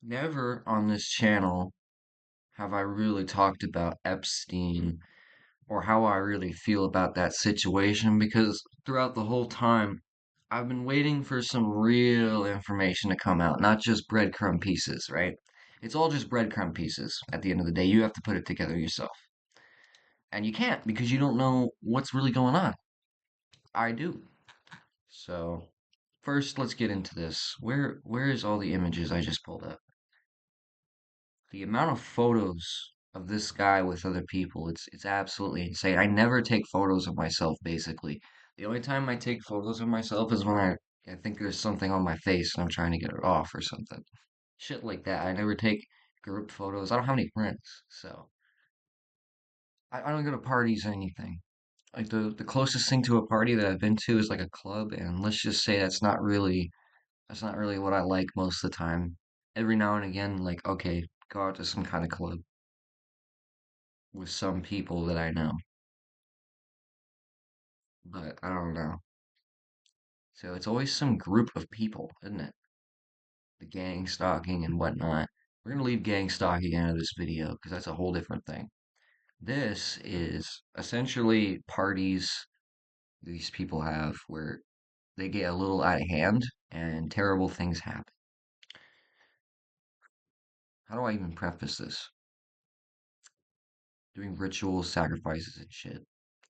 Never on this channel have I really talked about Epstein or how I really feel about that situation because throughout the whole time, I've been waiting for some real information to come out, not just breadcrumb pieces, right? It's all just breadcrumb pieces at the end of the day. You have to put it together yourself. And you can't because you don't know what's really going on. I do. So, first let's get into this. Where is all the images I just pulled up? The amount of photos of this guy with other people, it's absolutely insane. I never take photos of myself basically. The only time I take photos of myself is when I think there's something on my face and I'm trying to get it off or something. Shit like that. I never take group photos. I don't have any friends, so I don't go to parties or anything. Like the closest thing to a party that I've been to is like a club, and let's just say that's not really what I like most of the time. Every now and again, like, okay, go out to some kind of club with some people that I know, but I don't know. So it's always some group of people, isn't it? The gang stalking and whatnot. We're gonna leave gang stalking out of this video because that's a whole different thing. This is essentially parties these people have where they get a little out of hand and terrible things happen. How do I even preface this? Doing rituals, sacrifices, and shit.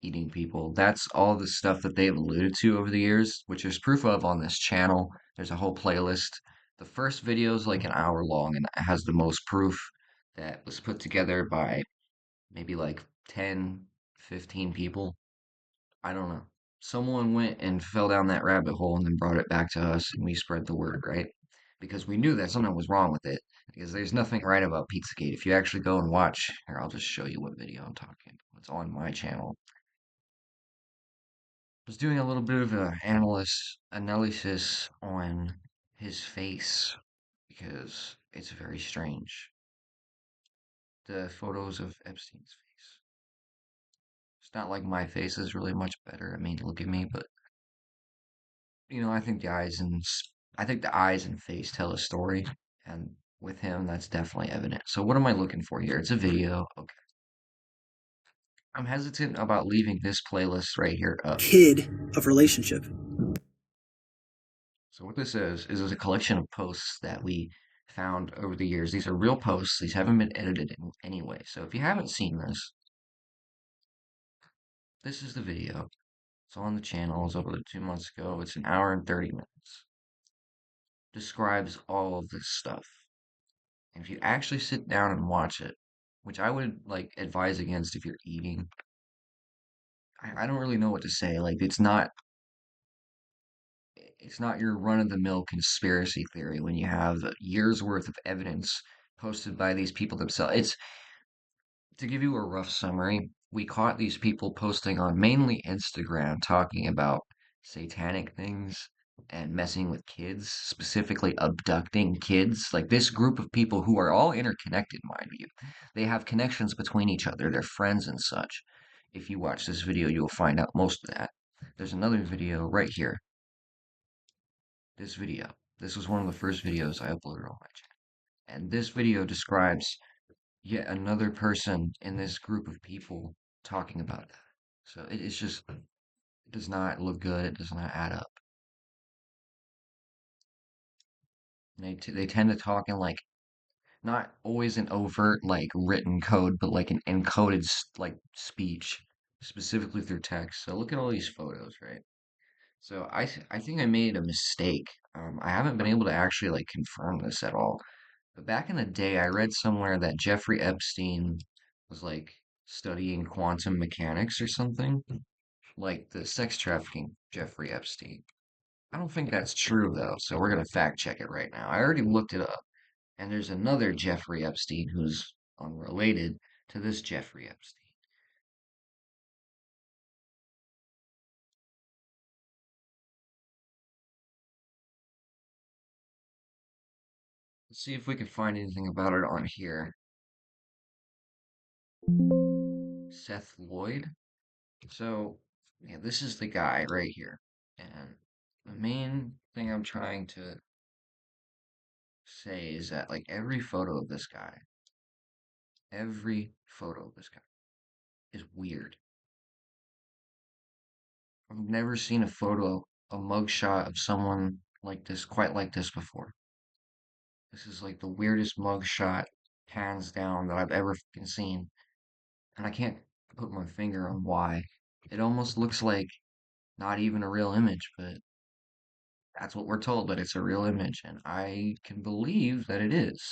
Eating people. That's all the stuff that they've alluded to over the years, which there's proof of on this channel. There's a whole playlist. The first video is like an hour long and it has the most proof that was put together by maybe like 10, 15 people. I don't know. Someone went and fell down that rabbit hole and then brought it back to us and we spread the word, right? Because we knew that something was wrong with it. Because there's nothing right about Pizzagate. If you actually go and watch, here, I'll just show you what video I'm talking about. It's on my channel. Was doing a little bit of a analysis on his face because it's very strange. The photos of Epstein's face. It's not like my face is really much better. I mean, look at me, but I think the eyes and face tell a story, and with him, that's definitely evident. So what am I looking for here? It's a video. Okay. I'm hesitant about leaving this playlist right here up. Kid of relationship. So what this is a collection of posts that we found over the years. These are real posts. These haven't been edited in any way. So if you haven't seen this, this is the video. It's on the channel. It's uploaded 2 months ago. It's an hour and 30 minutes. Describes all of this stuff. And if you actually sit down and watch it, which I would like advise against if you're eating, I don't really know what to say. Like it's not your run-of-the-mill conspiracy theory when you have years worth of evidence posted by these people themselves. It's to give you a rough summary, we caught these people posting on mainly Instagram talking about satanic things and messing with kids, specifically abducting kids. Like this group of people who are all interconnected, mind you. They have connections between each other, they're friends and such. If you watch this video, you'll find out most of that. There's another video right here. This video. This was one of the first videos I uploaded on my channel. And this video describes yet another person in this group of people talking about that. So it's just, it does not look good. It does not add up. They tend to talk in like, not always an overt, like written code, but like an encoded, like speech, specifically through text. So look at all these photos, right? So I think I made a mistake. I haven't been able to actually like confirm this at all. But back in the day, I read somewhere that Jeffrey Epstein was like studying quantum mechanics or something, like the sex trafficking Jeffrey Epstein. I don't think that's true though, so we're gonna fact check it right now. I already looked it up, and there's another Jeffrey Epstein who's unrelated to this Jeffrey Epstein. Let's see if we can find anything about it on here. Seth Lloyd. So, yeah, this is the guy right here. And the main thing I'm trying to say is that like every photo of this guy is weird. I've never seen a mugshot of someone like this, quite like this before. This is like the weirdest mugshot, hands down, that I've ever fucking seen. And I can't put my finger on why. It almost looks like not even a real image, but that's what we're told, that it's a real image. And I can believe that it is.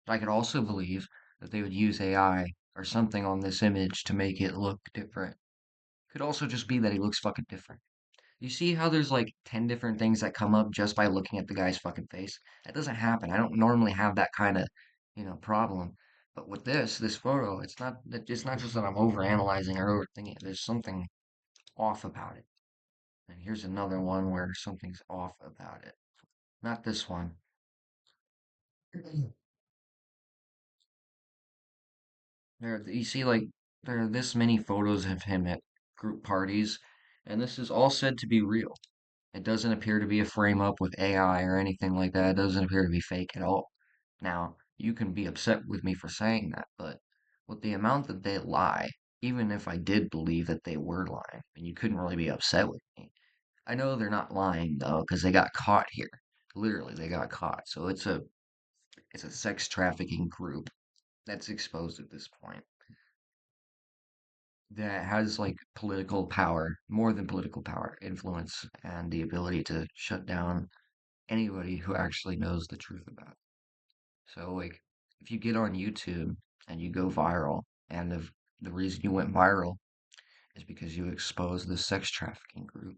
I could also believe that they would use AI or something on this image to make it look different. Could also just be that he looks fucking different. You see how there's like 10 different things that come up just by looking at the guy's fucking face? That doesn't happen. I don't normally have that kind of, problem. But with this photo, it's not just that I'm overanalyzing or overthinking it. There's something off about it. And here's another one where something's off about it. Not this one. You see, like, there are this many photos of him at group parties, and this is all said to be real. It doesn't appear to be a frame up with AI or anything like that. It doesn't appear to be fake at all. Now, you can be upset with me for saying that, but with the amount that they lie, even if I did believe that they were lying, and you couldn't really be upset with me. I know they're not lying though, because they got caught here. Literally, they got caught. So it's a sex trafficking group that's exposed at this point that has like political power, more than political power, influence, and the ability to shut down anybody who actually knows the truth about it. So, like, if you get on YouTube and you go viral, and the reason you went viral is because you exposed the sex trafficking group,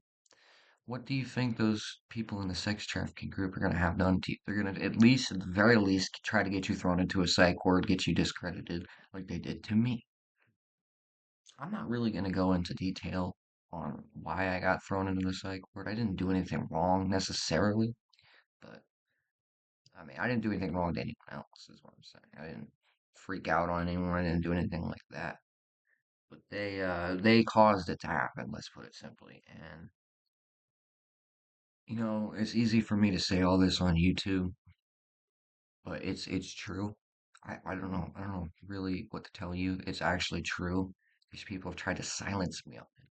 what do you think those people in the sex trafficking group are going to have done to you? They're going to, at least, at the very least, try to get you thrown into a psych ward, get you discredited, like they did to me. I'm not really going to go into detail on why I got thrown into the psych ward. I didn't do anything wrong necessarily, but I mean, I didn't do anything wrong to anyone else, is what I'm saying. I didn't freak out on anyone. I didn't do anything like that. But they caused it to happen, let's put it simply. And it's easy for me to say all this on YouTube, but it's true. I don't know really what to tell you. It's actually true. These people have tried to silence me on it.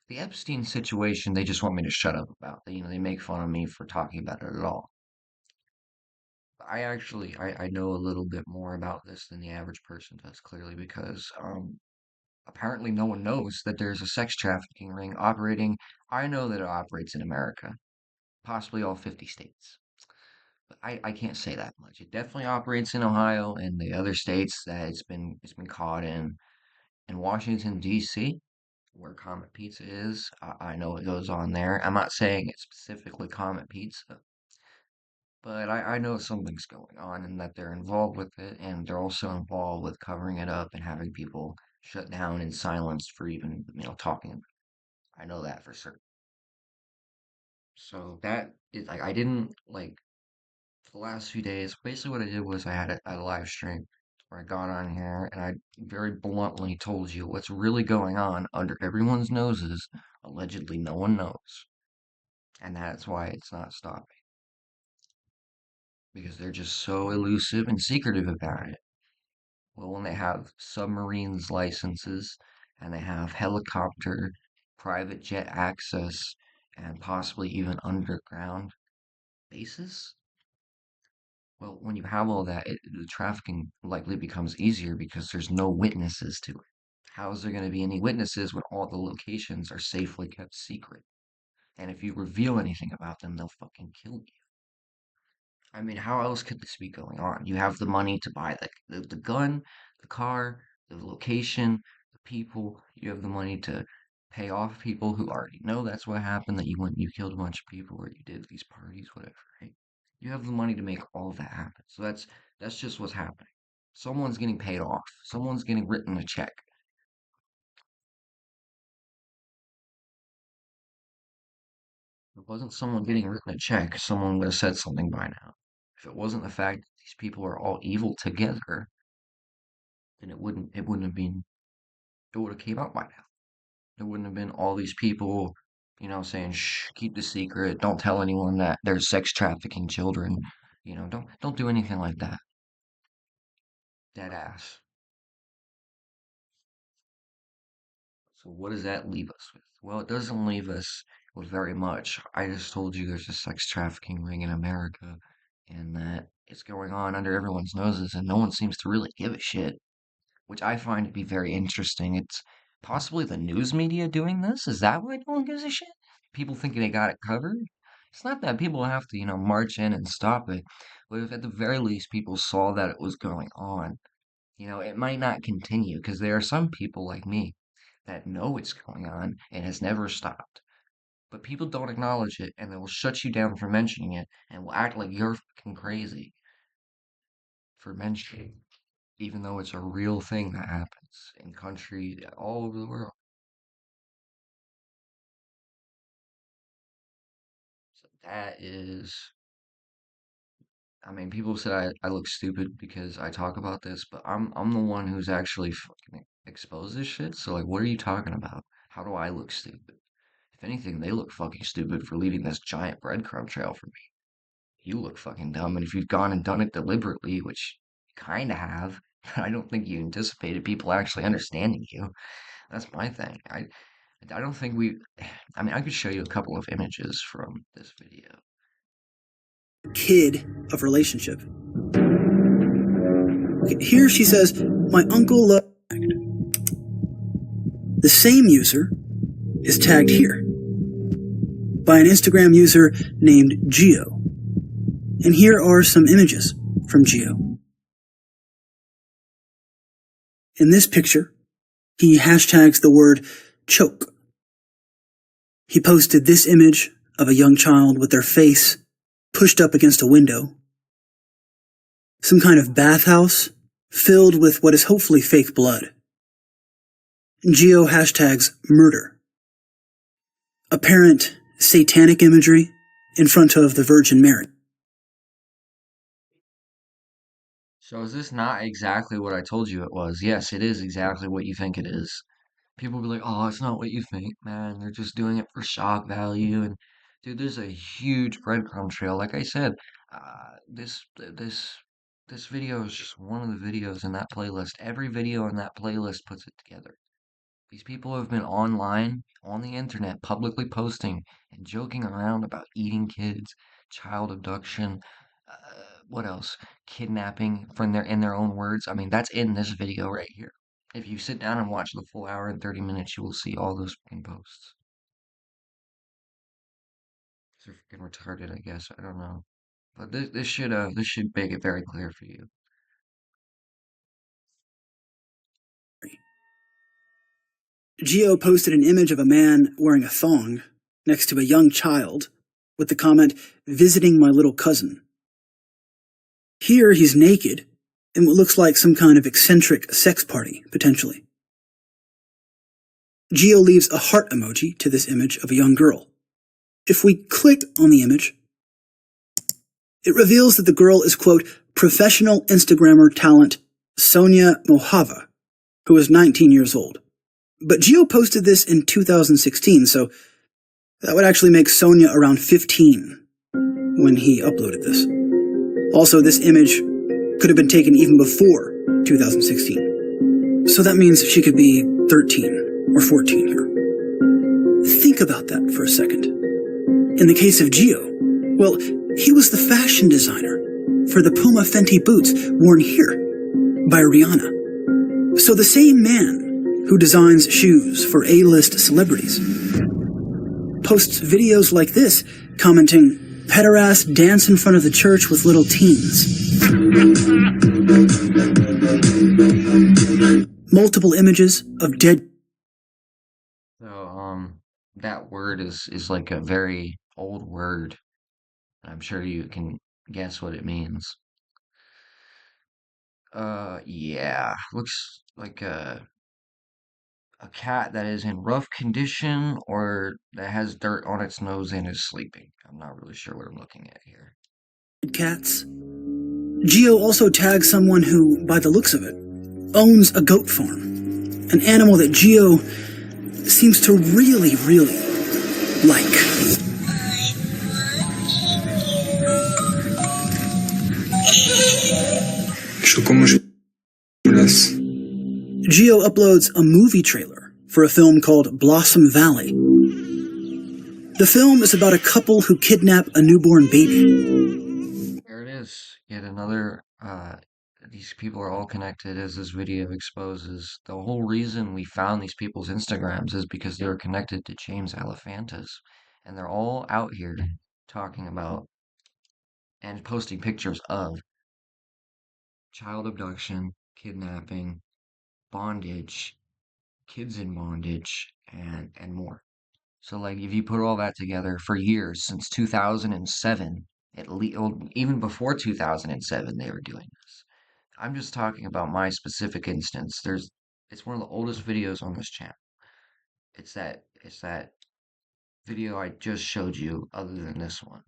The Epstein situation, they just want me to shut up about. They make fun of me for talking about it at all. I know a little bit more about this than the average person does, clearly, because apparently no one knows that there's a sex trafficking ring operating. I know that it operates in America, possibly all 50 states. But I can't say that much. It definitely operates in Ohio and the other states that it's been caught in. In Washington, D.C., where Comet Pizza is, I know it goes on there. I'm not saying it's specifically Comet Pizza, but I know something's going on and that they're involved with it, and they're also involved with covering it up and having people shut down and silenced for even, talking about it. I know that for certain. So that is like I didn't like for the last few days. Basically, what I did was I had a live stream where I got on here and I very bluntly told you what's really going on under everyone's noses. Allegedly, no one knows, and that's why it's not stopping because they're just so elusive and secretive about it. Well, when they have submarines licenses and they have helicopter, private jet access, and possibly even underground bases, well, when you have all that, the trafficking likely becomes easier because there's no witnesses to it. How is there going to be any witnesses when all the locations are safely kept secret? And if you reveal anything about them, they'll fucking kill you. I mean, how else could this be going on? You have the money to buy the gun, the car, the location, the people. You have the money to pay off people who already know that's what happened, that you went and you killed a bunch of people or you did these parties, whatever, right? You have the money to make all of that happen. So that's just what's happening. Someone's getting paid off. Someone's getting written a check. If it wasn't someone getting written a check, someone would have said something by now. If it wasn't the fact that these people are all evil together, then it wouldn't have been it would have came out by now. There wouldn't have been all these people, saying, shh, keep the secret, don't tell anyone that there's sex trafficking children. Don't do anything like that. Dead ass. So what does that leave us with? Well, it doesn't leave us with very much. I just told you there's a sex trafficking ring in America and that it's going on under everyone's noses and no one seems to really give a shit, which I find to be very interesting. It's possibly the news media doing this. Is that why no one gives a shit? People thinking they got it covered? It's not that people have to, march in and stop it, but if at the very least people saw that it was going on, it might not continue because there are some people like me that know it's going on and has never stopped. But people don't acknowledge it and they will shut you down for mentioning it and will act like you're fucking crazy for mentioning it, even though it's a real thing that happens in countries all over the world. So that is, I mean, people said I look stupid because I talk about this, but I'm the one who's actually fucking exposed this shit. So like, what are you talking about? How do I look stupid? If anything, they look fucking stupid for leaving this giant breadcrumb trail for me. You look fucking dumb, and if you've gone and done it deliberately, which you kinda have, I don't think you anticipated people actually understanding you. That's my thing. I don't think we. I mean, I could show you a couple of images from this video. Kid of relationship. Here she says, my uncle loved. The same user is tagged here by an Instagram user named Geo. And here are some images from Geo. In this picture, he hashtags the word choke. He posted this image of a young child with their face pushed up against a window. Some kind of bathhouse filled with what is hopefully fake blood. Geo hashtags murder. Apparent satanic imagery in front of the Virgin Mary. So is this not exactly what I told you it was? Yes, it is exactly what you think it is. People be like, "Oh, it's not what you think, man. They're just doing it for shock value." And dude, there's a huge breadcrumb trail. Like I said, this video is just one of the videos in that playlist. Every video in that playlist puts it together. These people have been online, on the internet, publicly posting and joking around about eating kids, child abduction, what else? Kidnapping from in their own words. I mean, that's in this video right here. If you sit down and watch the full hour and 30 minutes, you will see all those fucking posts. They're freaking retarded, I guess. I don't know. But this should make it very clear for you. Geo posted an image of a man wearing a thong next to a young child with the comment, visiting my little cousin. Here he's naked in what looks like some kind of eccentric sex party, potentially. Geo leaves a heart emoji to this image of a young girl. If we click on the image, it reveals that the girl is, quote, professional Instagrammer talent Sonia Mohava, who is 19 years old. But Geo posted this in 2016, so that would actually make Sonia around 15 when he uploaded this. Also, this image could have been taken even before 2016. So that means she could be 13 or 14 here. Think about that for a second. In the case of Geo, well, he was the fashion designer for the Puma Fenty boots worn here by Rihanna. So the same man who designs shoes for A-list celebrities posts videos like this, commenting, pederast dance in front of the church with little teens. Multiple images of dead. So, that word is like a very old word. I'm sure you can guess what it means. Yeah, looks like a cat that is in rough condition or that has dirt on its nose and is sleeping. I'm not really sure what I'm looking at here. Cats. Geo also tags someone who, by the looks of it, owns a goat farm. An animal that Geo seems to really, really like. Geo uploads a movie trailer for a film called Blossom Valley. The film is about a couple who kidnap a newborn baby. There it is. Yet another, these people are all connected, as this video exposes. The whole reason we found these people's Instagrams is because they were connected to James Alefantis. And they're all out here talking about and posting pictures of child abduction, kidnapping, bondage, kids in bondage, and more. So like if you put all that together for years since 2007, at least even before 2007 they were doing this. I'm just talking about my specific instance. It's one of the oldest videos on this channel. It's that video I just showed you other than this one.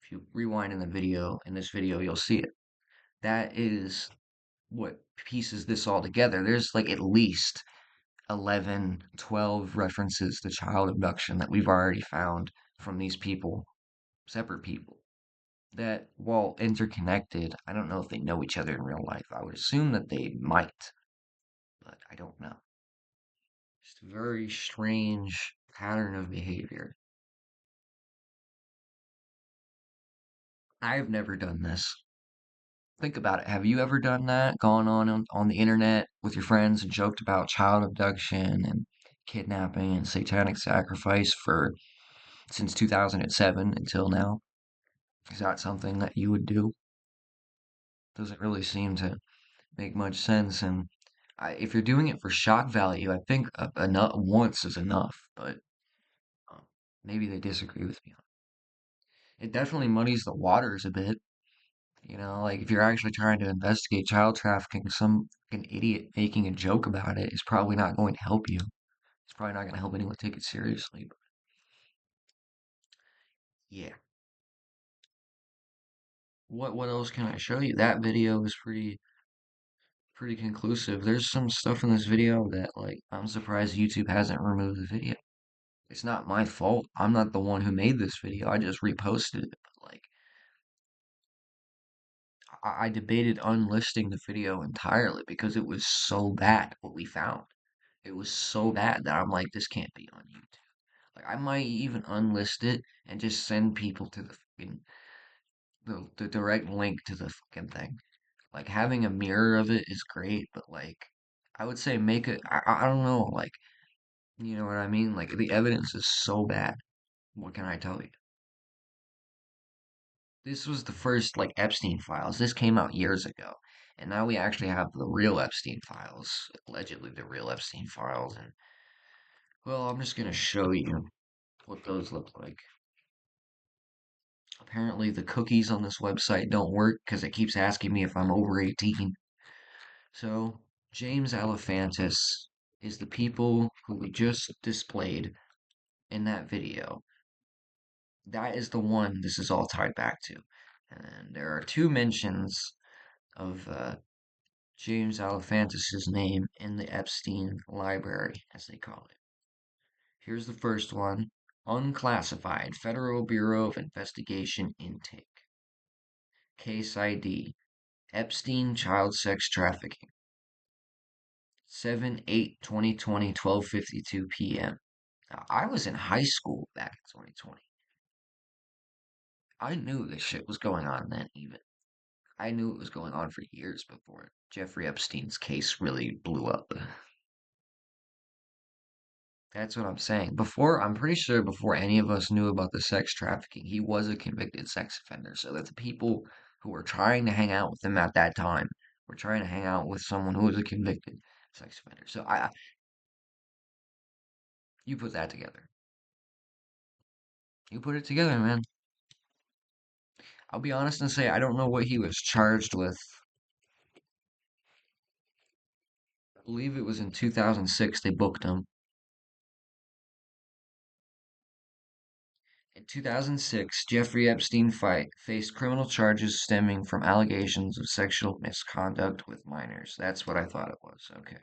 If you rewind in this video, you'll see it. That is what pieces this all together. There's like at least 11, 12 references to child abduction that we've already found from these people, separate people, that while interconnected, I don't know if they know each other in real life. I would assume that they might, but I don't know. Just a very strange pattern of behavior. I've never done this. Think about it. Have you ever done that? Gone on the internet with your friends and joked about child abduction and kidnapping and satanic sacrifice for since 2007 until now? Is that something that you would do? Doesn't really seem to make much sense. And if you're doing it for shock value, I think enough once is enough. But um, maybe they disagree with me on it. It definitely muddies the waters a bit. Like if you're actually trying to investigate child trafficking, some fucking idiot making a joke about it is probably not going to help you. It's probably not going to help anyone take it seriously. But yeah. What else can I show you? That video is pretty conclusive. There's some stuff in this video that like I'm surprised YouTube hasn't removed the video. It's not my fault. I'm not the one who made this video. I just reposted it. But like I debated unlisting the video entirely because it was so bad what we found. It was so bad that I'm like, this can't be on YouTube. Like I might even unlist it and just send people to the direct link to the fucking thing. Like having a mirror of it is great, but like I would say make it. I don't know. Like you know what I mean? Like the evidence is so bad. What can I tell you? This was the first like Epstein files. This came out years ago. And now we actually have the real Epstein files, allegedly the real Epstein files. And well, I'm just gonna show you what those look like. Apparently, the cookies on this website don't work because it keeps asking me if I'm over 18. So, James Alefantis is the people who we just displayed in that video. That is the one this is all tied back to. And there are two mentions of James Alefantis' name in the Epstein library, as they call it. Here's the first one. Unclassified Federal Bureau of Investigation intake. Case ID Epstein Child Sex Trafficking. 7/8/2020, 12:52 p.m. Now, I was in high school back in 2020. I knew this shit was going on then, even. I knew it was going on for years before Jeffrey Epstein's case really blew up. That's what I'm saying. I'm pretty sure before any of us knew about the sex trafficking, he was a convicted sex offender. So that the people who were trying to hang out with him at that time were trying to hang out with someone who was a convicted sex offender. So you put that together. You put it together, man. I'll be honest and say I don't know what he was charged with. I believe it was in 2006 they booked him. In 2006, Jeffrey Epstein faced criminal charges stemming from allegations of sexual misconduct with minors. That's what I thought it was. Okay.